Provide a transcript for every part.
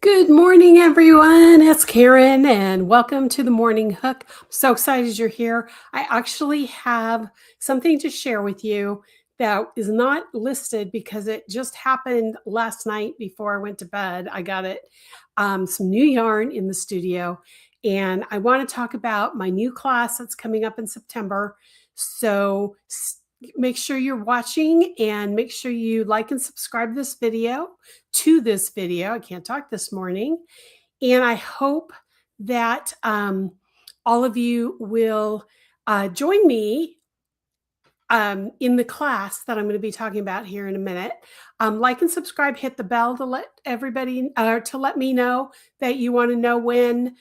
Good morning, everyone. It's Karen, and welcome to the Morning Hook. I'm so excited you're here. I actually have something to share with you that is not listed because it just happened last night before I went to bed. I got it, some new yarn in the studio, and I want to talk about my new class that's coming up in September. So make sure you're watching and make sure you like and subscribe this video to this video. I can't talk this morning. And I hope that all of you will join me in the class that I'm going to be talking about here in a minute. Like and subscribe, hit the bell to let everybody, to let me know that you want to know when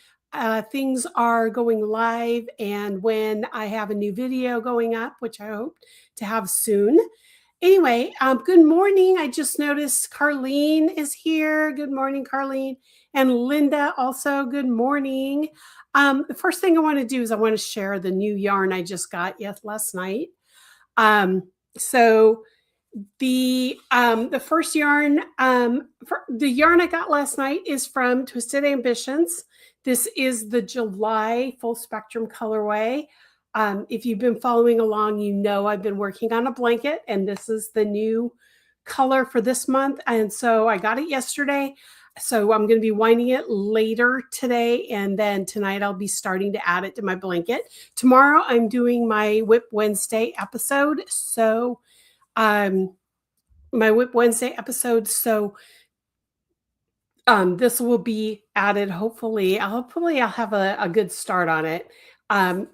things are going live and when I have a new video going up, which I hope to have soon. Anyway, good morning. I just noticed Carlene is here. Good morning, Carlene. And Linda also, good morning. The first thing I want to do is I want to share the new yarn I just got last night. So the first yarn, the yarn I got last night is from Twisted Ambitions. This is the July full spectrum colorway. If you've been following along, you know I've been working on a blanket, and this is the new color for this month. And so I got it yesterday. So I'm going to be winding it later today, and then tonight I'll be starting to add it to my blanket. Tomorrow I'm doing my Whip Wednesday episode. So my Whip Wednesday episode. So this will be added. Hopefully I'll have a good start on it.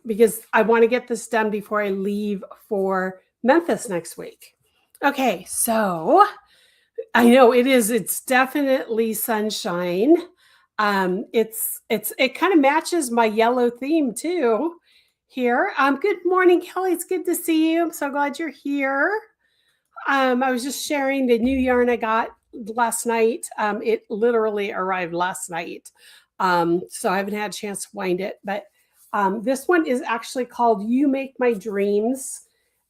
Because I want to get this done before I leave for Memphis next week. Okay, so I know it's definitely sunshine. It kind of matches my yellow theme too here. Good morning, Kelly. It's good to see you. I'm so glad you're here. I was just sharing the new yarn I got last night. It literally arrived last night. So I haven't had a chance to wind it, but this one is actually called You Make My Dreams.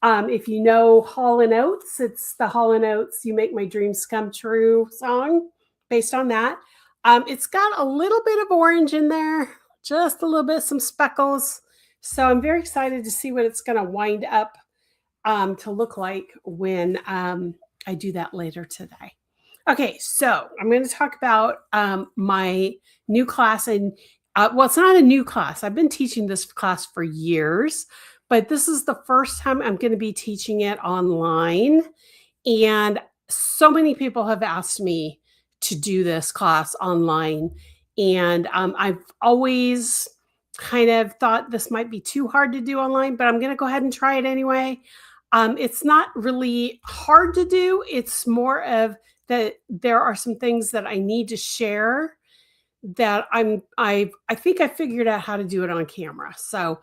If you know Hall & Oates, it's the Hall & Oates You Make My Dreams Come True song based on that. It's got a little bit of orange in there, just a little bit, some speckles. So I'm very excited to see what it's going to wind up to look like when I do that later today. Okay, so I'm going to talk about my new class. And well, it's not a new class. I've been teaching this class for years, but this is the first time I'm going to be teaching it online. And so many people have asked me to do this class online. And I've always kind of thought this might be too hard to do online, but I'm going to go ahead and try it anyway. It's not really hard to do. It's more of that there are some things that I need to share that I think I figured out how to do it on camera. So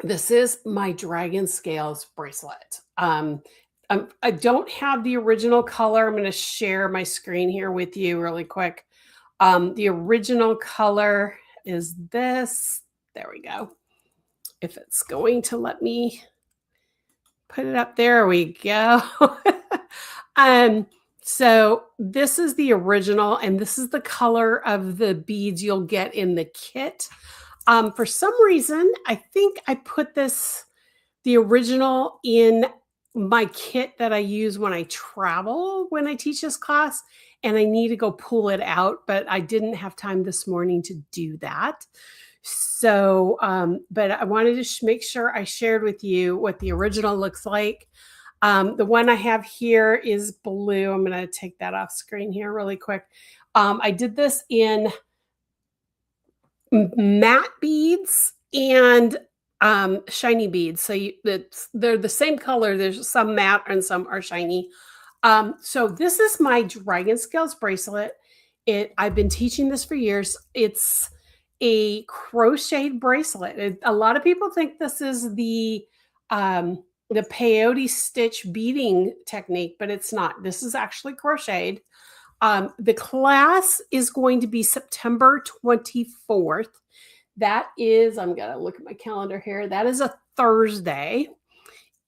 this is my Dragon Scales Bracelet. I don't have the original color. I'm going to share my screen here with you really quick. The original color is this. There we go. If it's going to let me put it up, there we go. So this is the original, and this is the color of the beads you'll get in the kit. For some reason, I think I put the original in my kit that I use when I travel, when I teach this class, and I need to go pull it out, but I didn't have time this morning to do that. So, but I wanted to make sure I shared with you what the original looks like. The one I have here is blue. I'm going to take that off screen here really quick. I did this in matte beads and shiny beads. So they're the same color. There's some matte and some are shiny. So this is my Dragon Scales Bracelet. I've been teaching this for years. It's a crocheted bracelet. A lot of people think this is the peyote stitch beading technique, but it's not. This is actually crocheted. The class is going to be September 24th. That is, I'm going to look at my calendar here. That is a Thursday.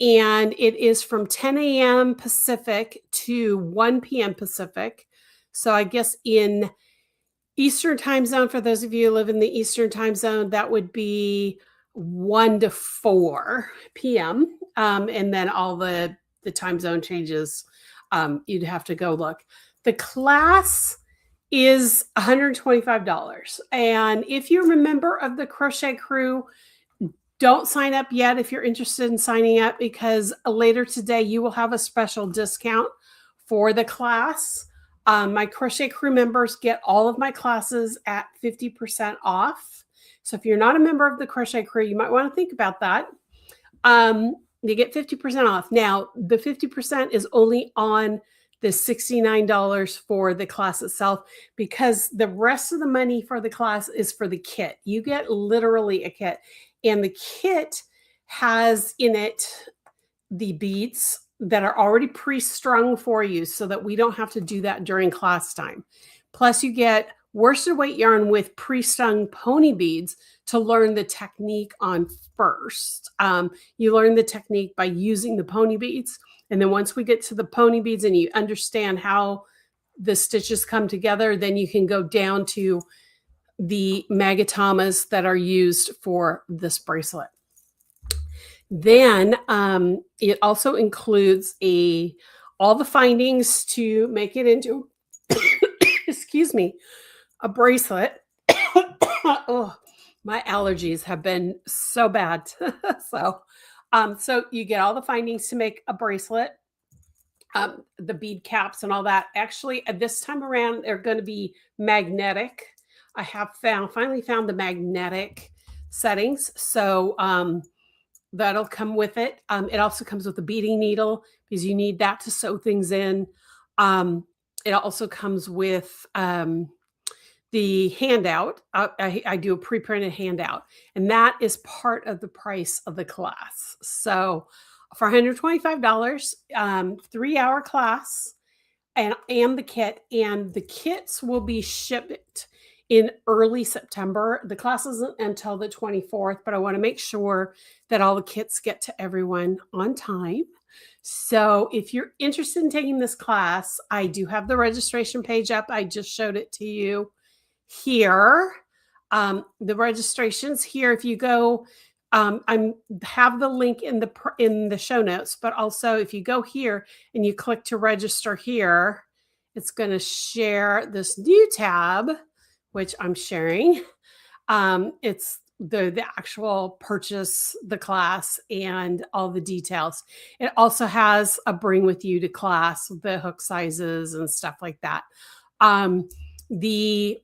And it is from 10 a.m. Pacific to 1 p.m. Pacific. So I guess in Eastern time zone, for those of you who live in the Eastern time zone, that would be 1 to 4 p.m. And then all the time zone changes. You'd have to go look. The class is $125. And if you're a member of the Crochet Crew, don't sign up yet if you're interested in signing up, because later today you will have a special discount for the class. My Crochet Crew members get all of my classes at 50% off. So if you're not a member of the Crochet Crew, you might want to think about that. You get 50% off. Now, the 50% is only on the $69 for the class itself, because the rest of the money for the class is for the kit. You get literally a kit, and the kit has in it the beads that are already pre-strung for you, so that we don't have to do that during class time. Plus you get worsted weight yarn with pre-strung pony beads to learn the technique on first. You learn the technique by using the pony beads. And then once we get to the pony beads and you understand how the stitches come together, then you can go down to the magatamas that are used for this bracelet. Then it also includes all the findings to make it into, excuse me, a bracelet. Oh, my allergies have been so bad. So you get all the findings to make a bracelet, the bead caps and all that. Actually, at this time around, they're going to be magnetic. I have finally found the magnetic settings. So that'll come with it. It also comes with a beading needle, because you need that to sew things in. It also comes with the handout. I do a pre-printed handout, and that is part of the price of the class. So for $125, 3-hour class and the kit, and the kits will be shipped in early September. The class isn't until the 24th, but I want to make sure that all the kits get to everyone on time. So if you're interested in taking this class, I do have the registration page up. I just showed it to you here. The registration's here. If you go, I have the link in the show notes, but also if you go here and you click to register here, it's going to share this new tab, which I'm sharing. It's the actual purchase, the class, and all the details. It also has a bring with you to class, the hook sizes and stuff like that. The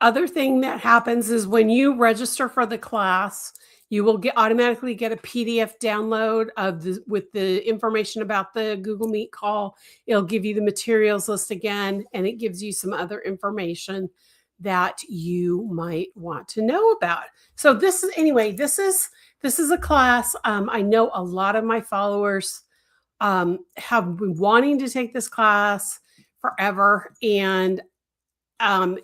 other thing that happens is when you register for the class, you will automatically get a PDF download with the information about the Google Meet call. It'll give you the materials list again, and it gives you some other information that you might want to know about. So this is a class. I know a lot of my followers have been wanting to take this class forever, and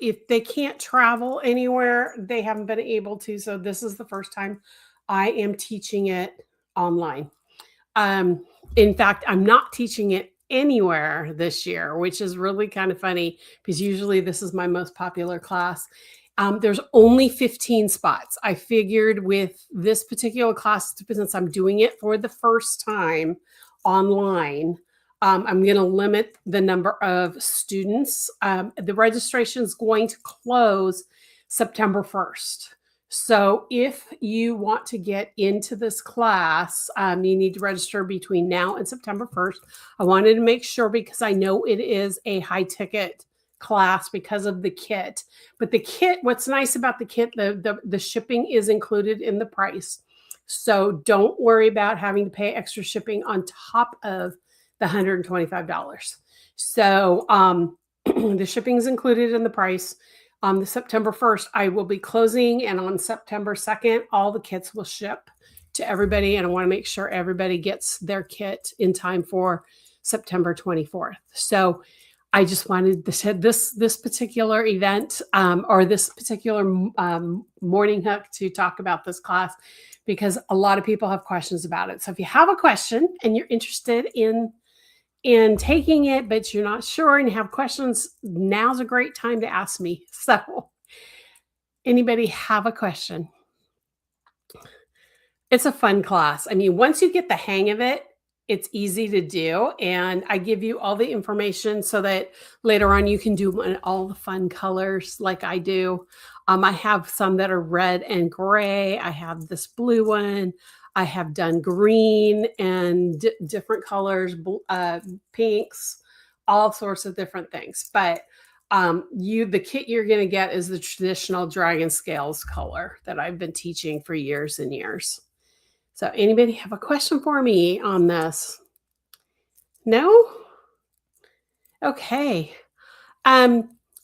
if they can't travel anywhere, they haven't been able to. So this is the first time I am teaching it online. In fact, I'm not teaching it anywhere this year, which is really kind of funny, because usually this is my most popular class. There's only 15 spots. I figured with this particular class, since I'm doing it for the first time online, I'm going to limit the number of students. The registration is going to close September 1st. So if you want to get into this class, you need to register between now and September 1st. I wanted to make sure, because I know it is a high ticket class because of the kit. But the kit, what's nice about the kit, the shipping is included in the price. So don't worry about having to pay extra shipping on top of the $125. So the shipping is included in the price. On the September 1st, I will be closing, and on September 2nd, all the kits will ship to everybody, and I want to make sure everybody gets their kit in time for September 24th. So I just wanted to say this particular event or this particular morning hook to talk about this class, because a lot of people have questions about it. So if you have a question and you're interested in in taking it, but you're not sure and have questions, now's a great time to ask me. So, anybody have a question? It's a fun class. I mean, once you get the hang of it, it's easy to do. And I give you all the information so that later on you can do all the fun colors like I do. I have some that are red and gray. I have this blue one. I have done green and different colors, pinks, all sorts of different things. But the kit you're going to get is the traditional Dragon Scales color that I've been teaching for years and years. So anybody have a question for me on this? No? Okay.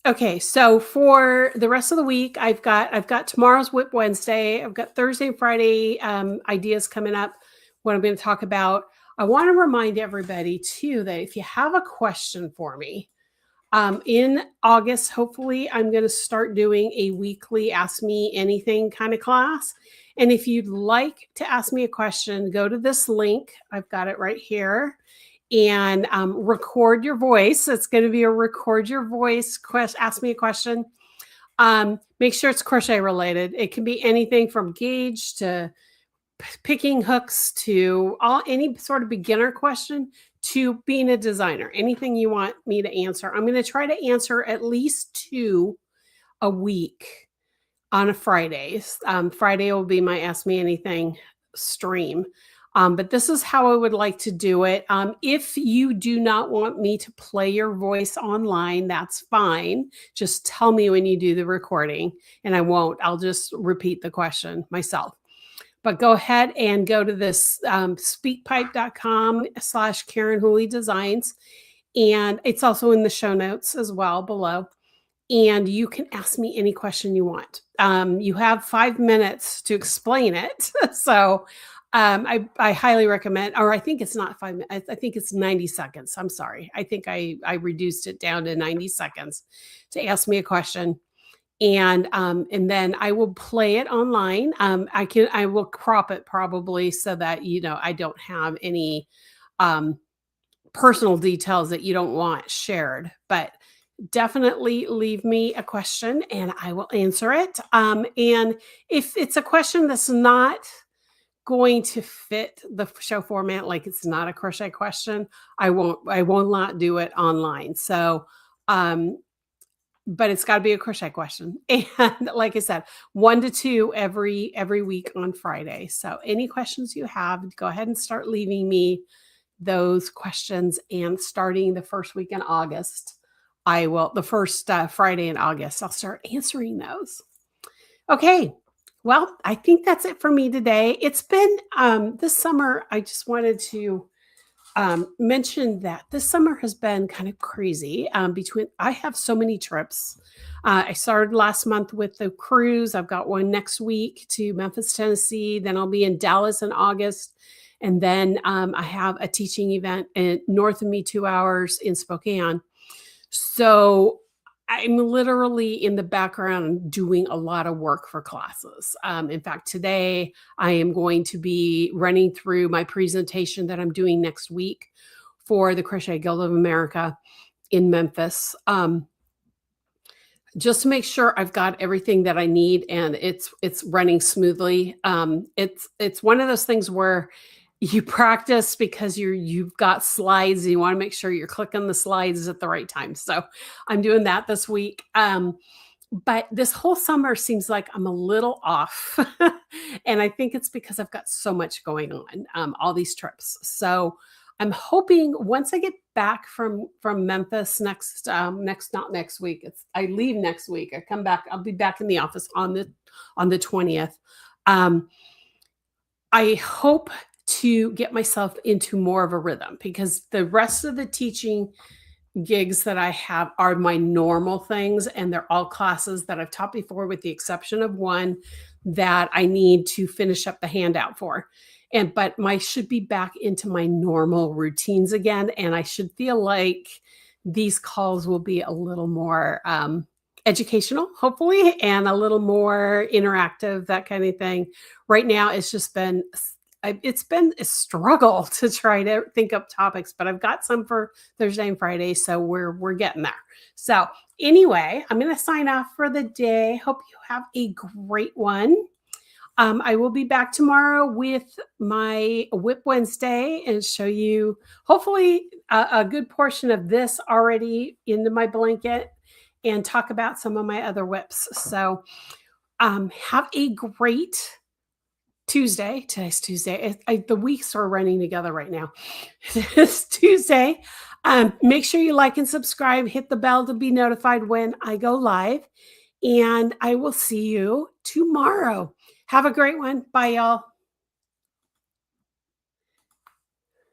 Okay, so for the rest of the week, I've got tomorrow's Whip Wednesday. I've got Thursday and Friday ideas coming up, what I'm going to talk about. I want to remind everybody too that if you have a question for me, in August, hopefully, I'm going to start doing a weekly Ask Me Anything kind of class. And if you'd like to ask me a question, go to this link. I've got it right here. And record your voice. It's going to be a record your voice, ask me a question. Make sure it's crochet related. It can be anything from gauge to picking hooks to any sort of beginner question to being a designer, anything you want me to answer. I'm going to try to answer at least 2 a week on a Fridays. Friday will be my Ask Me Anything stream. But this is how I would like to do it. If you do not want me to play your voice online, that's fine. Just tell me when you do the recording and I won't. I'll just repeat the question myself. But go ahead and go to this speakpipe.com/Karen Whooley Designs. And it's also in the show notes as well below. And you can ask me any question you want. You have 5 minutes to explain it. So I highly recommend, or I think it's not 5 minutes. I think it's 90 seconds. I'm sorry. I think I reduced it down to 90 seconds to ask me a question. And then I will play it online. I will crop it probably so that, I don't have any personal details that you don't want shared, but definitely leave me a question and I will answer it. And if it's a question that's not going to fit the show format, like it's not a crochet question, I will not do it online. So, but it's got to be a crochet question. And like I said, 1 to 2 every week on Friday. So any questions you have, go ahead and start leaving me those questions. And starting the first week in August, the first Friday in August, I'll start answering those. Okay. Well, I think that's it for me today. It's been this summer. I just wanted to mention that this summer has been kind of crazy. I have so many trips. I started last month with the cruise. I've got one next week to Memphis, Tennessee. Then I'll be in Dallas in August. And then I have a teaching event north of me 2 hours in Spokane. So I'm literally in the background doing a lot of work for classes. In fact, today I am going to be running through my presentation that I'm doing next week for the Crochet Guild of America in Memphis, just to make sure I've got everything that I need and it's running smoothly. It's one of those things where you practice because you've got slides and you want to make sure you're clicking the slides at the right time. So I'm doing that this week. But this whole summer seems like I'm a little off. And I think it's because I've got so much going on, all these trips. So I'm hoping once I get back from Memphis not next week. I leave next week. I come back. I'll be back in the office on the 20th. I hope to get myself into more of a rhythm because the rest of the teaching gigs that I have are my normal things and they're all classes that I've taught before with the exception of one that I need to finish up the handout for. But I should be back into my normal routines again. And I should feel like these calls will be a little more educational, hopefully, and a little more interactive, that kind of thing. Right now, it's just been it's been a struggle to try to think up topics, but I've got some for Thursday and Friday, so we're getting there. So anyway, I'm going to sign off for the day. Hope you have a great one. I will be back tomorrow with my Whip Wednesday and show you hopefully a good portion of this already into my blanket and talk about some of my other whips. So have a great Tuesday. Today's Tuesday. The weeks are running together right now. It's Tuesday. Make sure you like and subscribe. Hit the bell to be notified when I go live. And I will see you tomorrow. Have a great one. Bye, y'all.